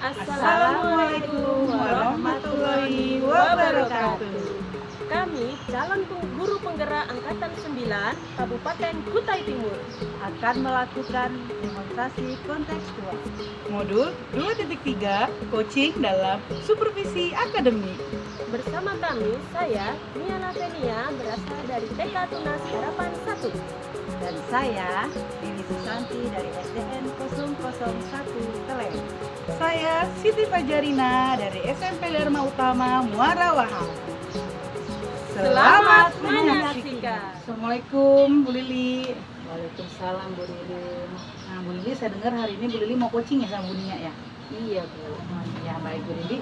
Assalamualaikum warahmatullahi wabarakatuh. Kami calon guru penggerak Angkatan 9 Kabupaten Kutai Timur Akan melakukan demonstrasi kontekstual modul 2.3 coaching dalam supervisi akademik. bersama kami. Saya Nia Lavenia, berasal dari TK Tunas Harapan 1. Dan saya Lili Susanti dari SDN 001 Telen. Saya Siti Fajarina dari SMP Dharma Utama Muara Wahab. Selamat menyaksikan. Assalamualaikum Bu Lili. Waalaikumsalam Bu Lili. Nah Bu Lili, saya dengar hari ini Bu Lili mau coaching ya sama Bu Nia ya? Iya Bu. Oh, iya baik Bu Lili.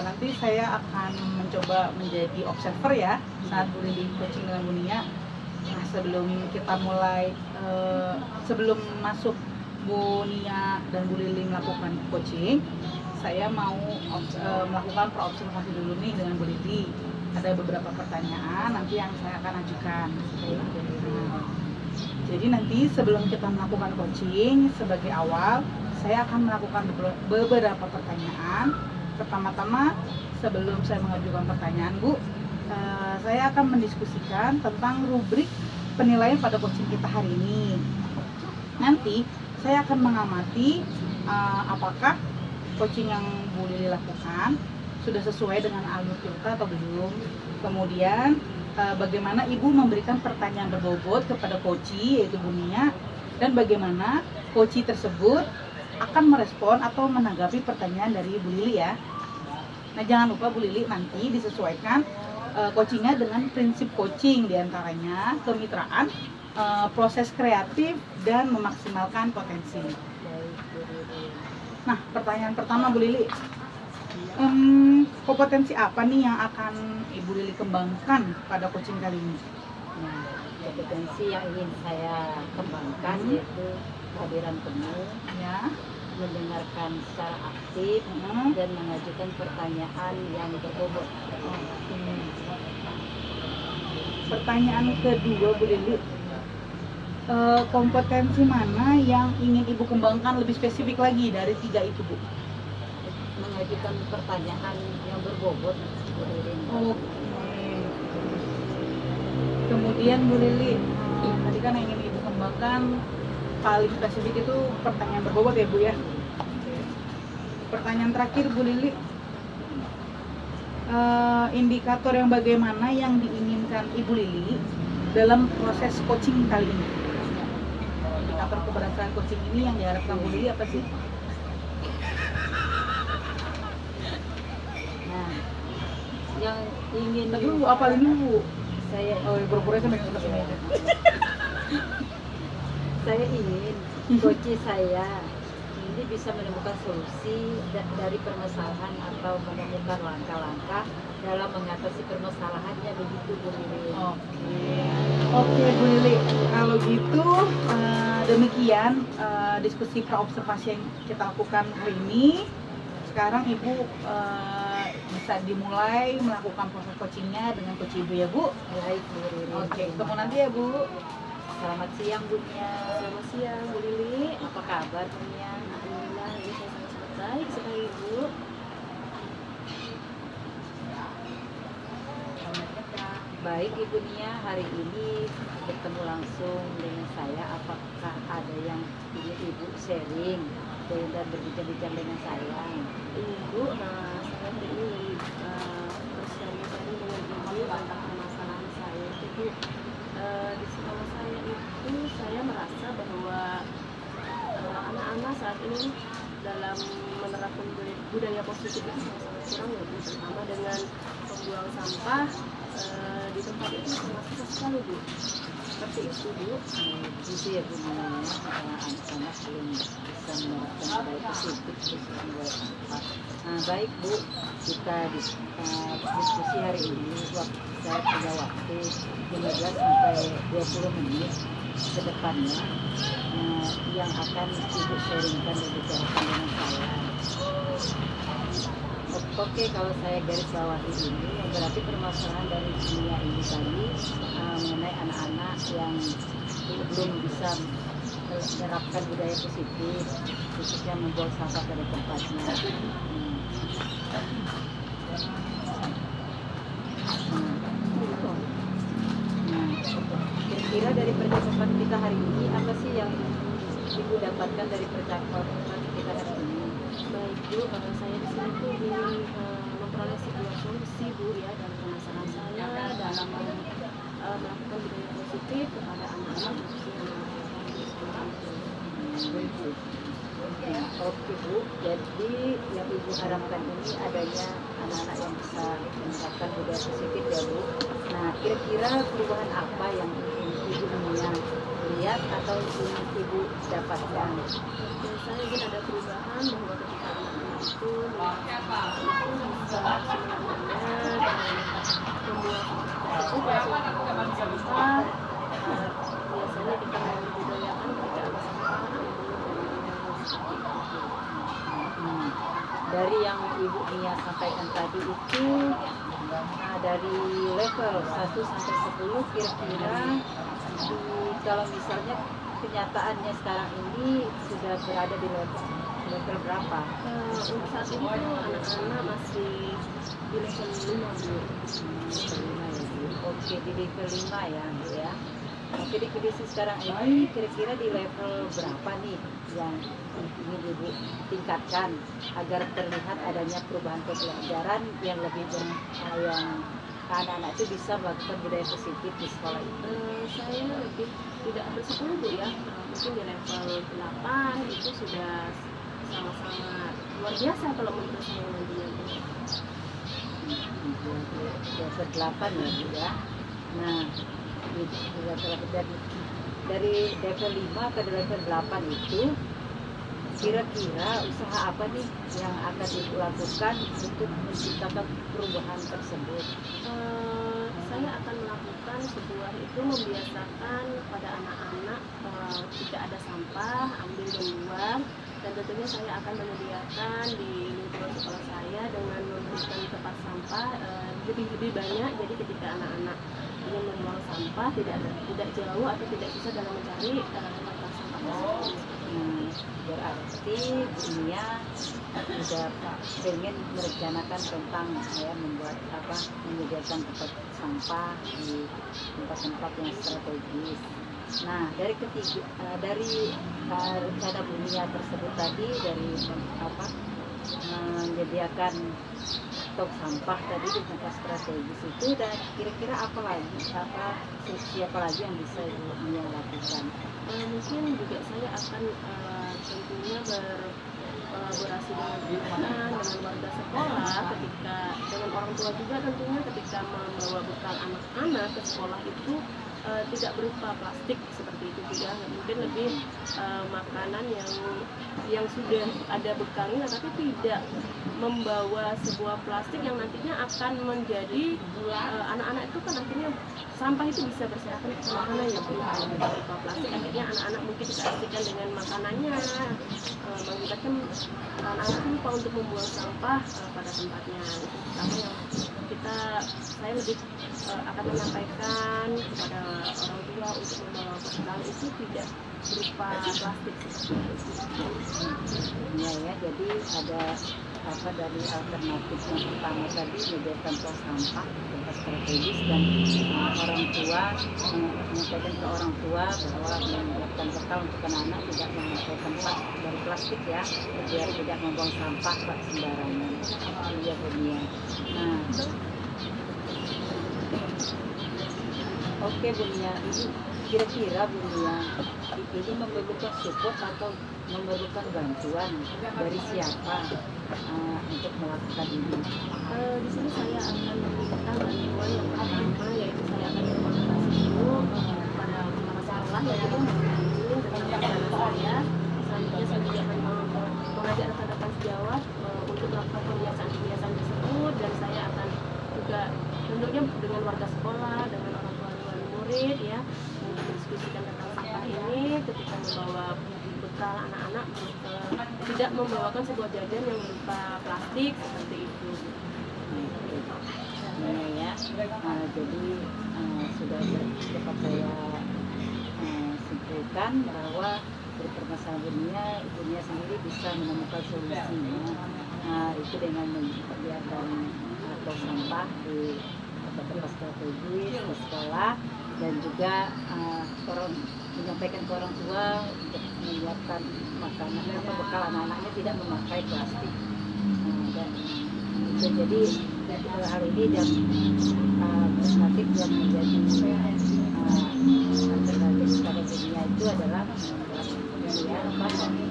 Nanti saya akan mencoba menjadi observer ya saat Bu Lili coaching dengan Bu Nia. Nah sebelum kita mulai, sebelum masuk Bu Nia dan Bu Lili melakukan coaching, saya mau melakukan praobservasi dulu nih dengan Bu Lili. Ada beberapa pertanyaan nanti yang saya akan ajukan. Nah, jadi nanti sebelum kita melakukan coaching, sebagai awal saya akan melakukan beberapa pertanyaan. Pertama-tama, sebelum saya mengajukan pertanyaan Bu, saya akan mendiskusikan tentang rubrik penilaian pada coaching kita hari ini. Nanti saya akan mengamati apakah coaching yang Bu Lili lakukan sudah sesuai dengan alur kita atau belum. Kemudian bagaimana Ibu memberikan pertanyaan berbobot kepada coachee yaitu Bu Nia, dan bagaimana coachee tersebut akan merespon atau menanggapi pertanyaan dari Bu Lili ya. Nah jangan lupa Bu Lili nanti disesuaikan coachingnya dengan prinsip coaching, diantaranya kemitraan, proses kreatif, dan memaksimalkan potensi. Nah pertanyaan pertama Bu Lili, kompetensi apa nih yang akan Ibu Lili kembangkan pada coaching kali ini? Nah, kompetensi yang ingin saya kembangkan yaitu kehadiran penuh, Ya. mendengarkan secara aktif, dan mengajukan pertanyaan yang berbobot. Pertanyaan kedua Bu Lili, kompetensi mana yang ingin Ibu kembangkan lebih spesifik lagi dari 3 itu Bu? Mengajukan pertanyaan yang berbobot. Oke. Kemudian Bu Lili, tadi kan yang ingin Ibu kembangkan paling spesifik itu pertanyaan berbobot ya Bu ya. Pertanyaan terakhir Bu Lili, indikator yang bagaimana yang diinginkan Ibu Lili dalam proses coaching kali ini? Indikator keberhasilan coaching ini yang diharapkan Bu Lili apa sih? Nah, yang ingin Tadi Bu apalin dulu Bu. saya Oh, pura-pura saya megang sini aja. saya ingin coaching saya ini bisa menemukan solusi dari permasalahan atau menemukan langkah-langkah dalam mengatasi permasalahannya, begitu Bu Lili. Oke Bu Lili, kalau gitu demikian diskusi praobservasi yang kita lakukan hari ini. Sekarang Ibu bisa dimulai melakukan proses coachingnya dengan coach Ibu ya Bu. Baik Bu Lili. Oke, ketemu nanti ya Bu. Selamat siang Bu Nia. Selamat siang Bu Lili. Apa kabar Bu Nia? Alhamdulillah, ini saya sangat baik sekali Bu. Baik Ibu Nia, hari ini bertemu langsung dengan saya. Apakah ada yang ingin Ibu sharing dan berbincang-bincang dengan saya? Ibu, saya hari ini bersharing dengan Ibu tentang permasalahan saya. Jadi di sekolah saya itu saya merasa bahwa anak-anak saat ini dalam menerapkan budaya positif itu sangat kurang ya Bu, terutama dengan membuang sampah di tempat itu sangat susah sekali Bu. Seperti itu Bu. Gitu ya Bu Nia, anak-anak belum bisa menerapkan budaya positif terus membuat sampah. Nah baik Bu, kita diskusi hari ini. Saya punya waktu 15 sampai 20 menit ke depannya yang akan Ibu sharingkan dan bicarakan dengan saya. Oke, kalau saya garis bawahi ini berarti permasalahan dari dunia ini tadi mengenai anak-anak yang belum bisa menerapkan budaya positif, khususnya membuang sampah pada tempatnya. Nah, kira-kira dari percakapan kita hari ini apa sih yang Ibu dapatkan dari percakapan kita hari ini? Baik Bu, saya di sini tuh ingin memperoleh sebuah solusi Bu ya dari permasalahan saya dalam melakukan budaya positif kepada anak-anak khususnya anak-anak di sekolah itu. Oke Bu, jadi yang Ibu harapkan ini adanya anak-anak yang bisa menerapkan budaya positif ya Bu. Nah, kira-kira perubahan apa yang Ibu lihat atau ingin Ibu dapatkan? Oke, saya ingin ada perubahan bahwa ketika anak-anak itu bisa sebenarnya membuang sampah tersebut sampah. Biasanya kita membudayakan ketika ada sampah Dari yang Ibu Nia sampaikan tadi itu, dari level 1 sampai 10 kira-kira kalau misalnya kenyataannya sekarang ini sudah berada di level berapa? untuk saat ini tuh anak-anak masih di level 5 Bu. Level 5 ya Bu. Oke, di level 5 ya Bu ya. Oke, di kondisi sekarang ini kira-kira di level berapa nih yang ingin Ibu tingkatkan agar terlihat adanya perubahan pembelajaran yang lebih yang anak-anak itu bisa melakukan budaya positif di sekolah itu? Saya lebih tidak bersepuluh Bu ya. Mungkin di level 8 itu sudah sama-sama luar biasa kalau menurut saya nantinya Bu. Level 8 ya Bu ya. Nah, dari level 5 ke level 8 itu kira-kira usaha apa nih yang akan dilakukan untuk menciptakan perubahan tersebut? Saya akan melakukan sebuah itu membiasakan pada anak-anak jika ada sampah ambil dan buang, dan tentunya saya akan menyediakan di lingkungan sekolah saya dengan memberikan tempat sampah lebih banyak, jadi ketika anak-anak ingin membuang sampah tidak jauh atau tidak susah dalam mencari tempat sampah tersebut. Berarti Nia sudah pengen merencanakan tentang ya membuat menyediakan tempat sampah di tempat-tempat yang strategis. Nah, dari rencana Nia tersebut tadi, dari menyediakan stok sampah tadi di tempat strategis itu, dan kira-kira apa lagi yang bisa Nia lakukan? Mungkin juga saya akan tentunya berkolaborasi dengan teman-teman, dengan warga sekolah, ketika dengan orang tua juga tentunya ketika membawa bekal anak-anak ke sekolah itu tidak berupa plastik seperti itu juga, mungkin lebih makanan yang sudah ada bekalnya tapi tidak membawa sebuah plastik yang nantinya akan menjadi anak-anak itu kan akhirnya sampah itu bisa berserakan ke makanan yang berupa plastik, akhirnya anak-anak mungkin keasikan dengan makanannya, mengakibatkan anak-anak lupa untuk membuang sampah pada tempatnya. Itu pertama yang saya lebih akan menyampaikan kepada orang tua untuk membawa bekal itu tidak berupa plastik seperti itu. Ya, jadi ada dari alternatif yang pertama tadi menyediakan tempat sampah, tempat strategis, dan orang tua menyampaikan ke orang tua bahwa menyiapkan bekal untuk anak-anak tidak memakai tempat dari plastik ya, biar tidak membuang sampah sembarangan. Iya Bunia. Nah, oke Bunia, ini kira-kira Bunia ini memerlukan support atau memerlukan bantuan dari siapa untuk melakukan ini? Di sini saya akan meminta bantuan yang pertama, yaitu saya akan berkomunikasi dulu pada kepala sekolah yang itu menghubungi dengan rencana saya. Selanjutnya saya juga akan mengajak rekan-rekan sejawat untuk melakukan kebiasaan tersebut, dan saya akan juga tentunya dengan warga sekolah, dengan orang tua dan murid ya, mendiskusikan tentang sampah ini ketika membawa bekal anak-anak, tidak membawakan sebuah jajan yang berupa plastik seperti itu. Ya, jadi sudah dapat saya simpulkan bahwa dari permasalahan ibunya sendiri bisa menemukan solusinya. Nah, itu dengan membiarkan atau sampah di tempat strategis di sekolah, dan juga orang menyampaikan ke orang tua untuk menyiapkan makanan atau bekal anak-anaknya tidak memakai plastik. Dan itu jadi hal ini dan alternatif yang menjadi alternatif pada dunia itu adalah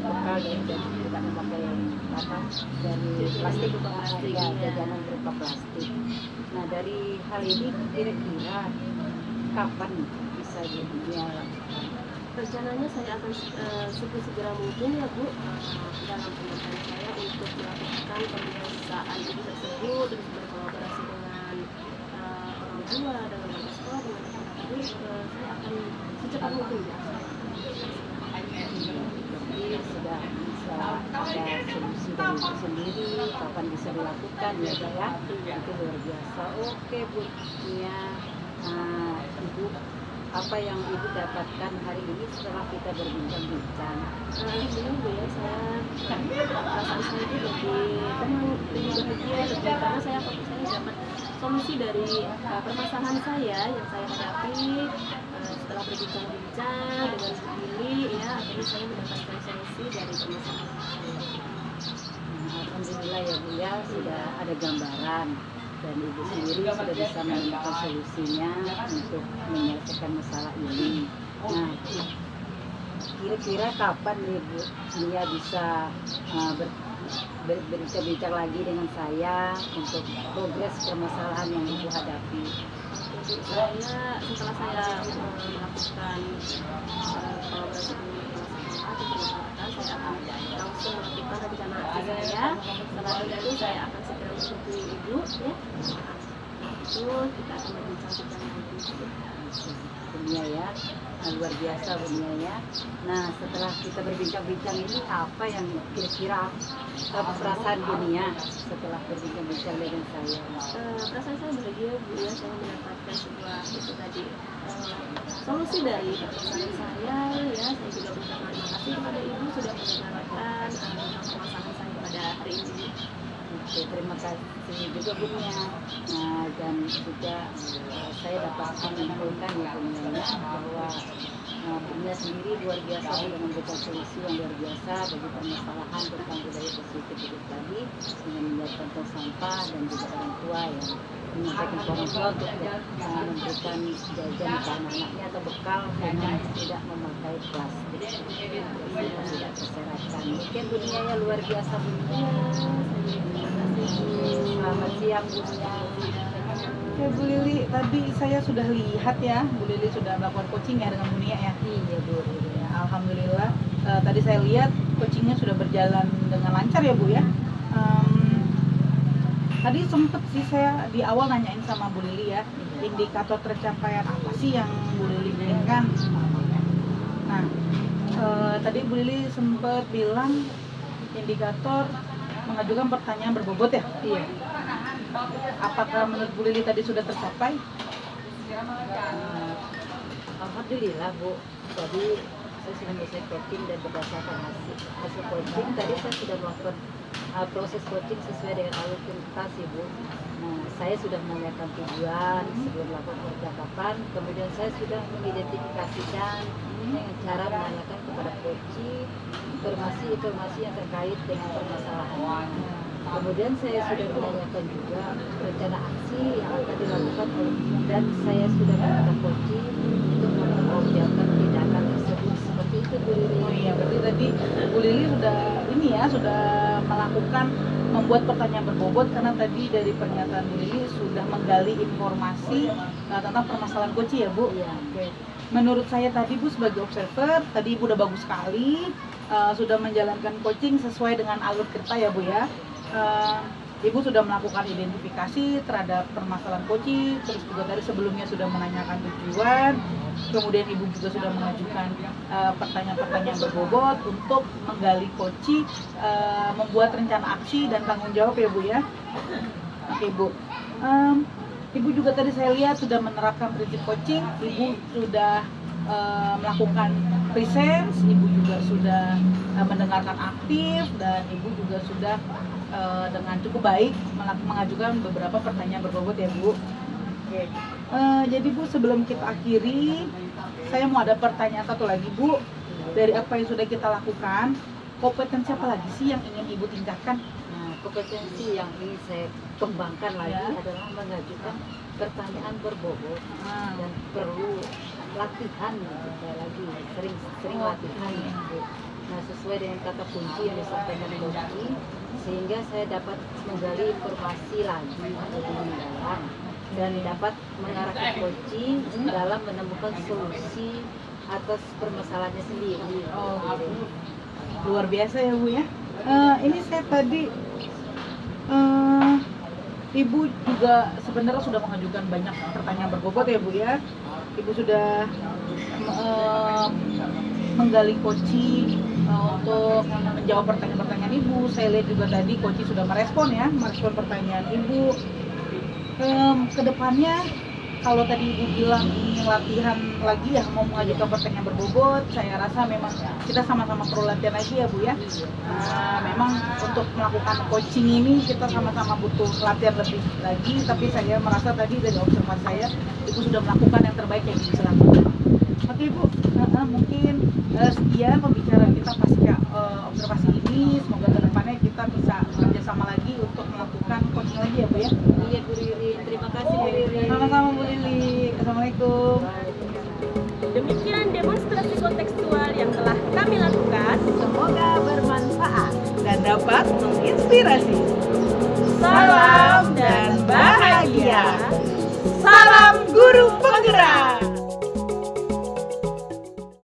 bekal dan tidak memakai dari plastik ya, jajanan berupa plastik. Nah, dari hal ini kira-kira kapan bisa dunia Rencananya saya akan segera mungkin ya Bu, dalam penelitian saya untuk melakukan pembiasaan ibu tersebut, terus berkolaborasi dengan orang tua, dengan orang sekolah, dengan anak-anak ibu. Saya akan secepat mungkin ya. Jadi sudah bisa ada solusi dari ibu sendiri, kapan bisa dilakukan ya saya, itu luar biasa. Oke Bu Nia, Ibu, apa yang Ibu dapatkan hari ini setelah kita berbincang-bincang? Ini Bu ya, perasaan saya itu lebih tenang, lebih bahagia, lebih karena saya dapat solusi dari permasalahan saya yang saya hadapi. Setelah berbincang-bincang dengan Billy ya, akhirnya saya mendapatkan solusi dari permasalahan saya. Alhamdulillah ya Bu ya, sudah ada gambaran dan Ibu sendiri sudah bisa menemukan solusinya untuk menyelesaikan masalah ini. Nah, kira-kira kapan nih Bu Nia bisa berbincang lagi dengan saya untuk progres permasalahan yang Ibu hadapi? Saya setelah saya melakukan kolaborasi dengan saya akan langsung melakukan rencana aksi saya. Setelah itu saya akan segera menghubungi Ibu ya. Itu kita akan berbincang-bincang lagi. Dunia ya, luar biasa dunia ya. Nah, setelah kita berbincang-bincang ini apa yang kira-kira perasaan dunia setelah berbincang-bincang dengan saya? Perasaan saya bahagia Bu ya, saya mendapatkan sebuah itu tadi solusi dari permasalahan saya ya. Saya juga berterima kasih kepada Ibu sudah mendengarkan permasalahan saya pada hari ini. Oke, terima kasih juga Bu Nia. Nah, dan juga saya dapat menyimpulkan ya Bu Nia bahwa Bu Nia sendiri luar biasa sudah memberikan solusi yang luar biasa bagi permasalahan tentang budaya positif itu tadi, dengan menyiapkan tong sampah dan juga orang tua yang menyampaikan ke orang tua untuk memberikan jajan ke anak-anaknya atau bekal dengan tidak memakai plastik, tidak berserakan. Mungkin Bu Nia ya luar biasa Bu Nia. Selamat siang Bu Nia. Oke Bu Lili, tadi saya sudah lihat ya, Bu Lili sudah melakukan coaching ya dengan Bu Nia ya. Iya Bu. Ya, alhamdulillah. Tadi saya lihat coachingnya sudah berjalan dengan lancar ya Bu ya. Tadi sempet sih saya di awal nanyain sama Bu Lili ya, indikator tercapaian apa sih yang Bu Lili inginkan. Nah, tadi Bu Lili sempet bilang indikator mengajukan pertanyaan berbobot ya. Iya. Apakah menurut Bu Lili tadi sudah tercapai? Alhamdulillah Bu. Tadi saya sudah selesai coaching dan berdasarkan hasil coaching tadi saya sudah melakukan proses coaching sesuai dengan alur tuntas Ibu. Nah, saya sudah menanyakan tujuan sebelum melakukan percakapan, kemudian saya sudah mengidentifikasikan dengan cara menanyakan kepada coaching informasi yang terkait dengan permasalahan. Kemudian saya sudah menanyakan juga rencana aksi yang akan dilakukan dan saya sudah meminta coaching untuk mempersiapkan tindakan tersebut. Seperti itu Bu Lili. Oh iya, berarti tadi Bu Lili sudah melakukan membuat pertanyaan berbobot karena tadi dari pernyataan Bu Lili sudah menggali informasi tentang permasalahan coaching ya Bu. Iya. Oke. Menurut saya tadi Bu sebagai observer, tadi Ibu udah bagus sekali, sudah menjalankan coaching sesuai dengan alur kita ya Bu ya. Ibu sudah melakukan identifikasi terhadap permasalahan coaching, terus juga tadi sebelumnya sudah menanyakan tujuan, kemudian Ibu juga sudah mengajukan pertanyaan-pertanyaan berbobot untuk menggali coaching, membuat rencana aksi dan tanggung jawab ya Bu ya. Oke Bu. Ibu juga tadi saya lihat sudah menerapkan prinsip coaching, Ibu sudah melakukan presence, ibu juga sudah mendengarkan aktif, dan ibu juga sudah dengan cukup baik mengajukan beberapa pertanyaan berbobot ya Bu. Oke. Jadi Bu, sebelum kita akhiri, saya mau ada pertanyaan satu lagi Bu. Dari apa yang sudah kita lakukan, kompetensi apa lagi sih yang ingin ibu tingkatkan? Nah, kompetensi yang ingin saya kembangkan lagi Ya. adalah mengajukan pertanyaan berbobot dan perlu latihan gitu. Saya lagi sering latihan gitu. Nah, sesuai dengan kata kunci yang disampaikan Koci, sehingga saya dapat menggali informasi lagi lebih mendalam dan dapat mengarahkan Koci dalam menemukan solusi atas permasalahannya sendiri. Oh, gitu. Luar biasa ya Bu ya. Ini saya tadi ibu juga sebenarnya sudah mengajukan banyak pertanyaan berbobot ya Bu ya. Ibu sudah menggali Koci untuk menjawab pertanyaan-pertanyaan ibu. Saya lihat juga tadi Koci sudah merespon pertanyaan ibu. Kedepannya kalau tadi ibu bilang ingin latihan lagi ya, mau mengajukan pertanyaan berbobot, saya rasa memang kita sama-sama perlu latihan lagi ya Bu ya. Memang untuk melakukan coaching ini kita sama-sama butuh latihan lebih lagi, tapi saya merasa tadi dari observasi saya, ibu sudah melakukan yang terbaik yang bisa lakukan. Oke Bu, mungkin sekian pembicaraan kita pasca observasi ini. Semoga kedepannya kita bisa kerjasama lagi untuk melakukan coaching lagi ya Bu ya. Iya Bu Riri, terima kasih Bu Riri. Sama-sama Bu Lili. Assalamualaikum. Demikian demonstrasi kontekstual yang telah kami lakukan. Semoga bermanfaat dan dapat menginspirasi. Salam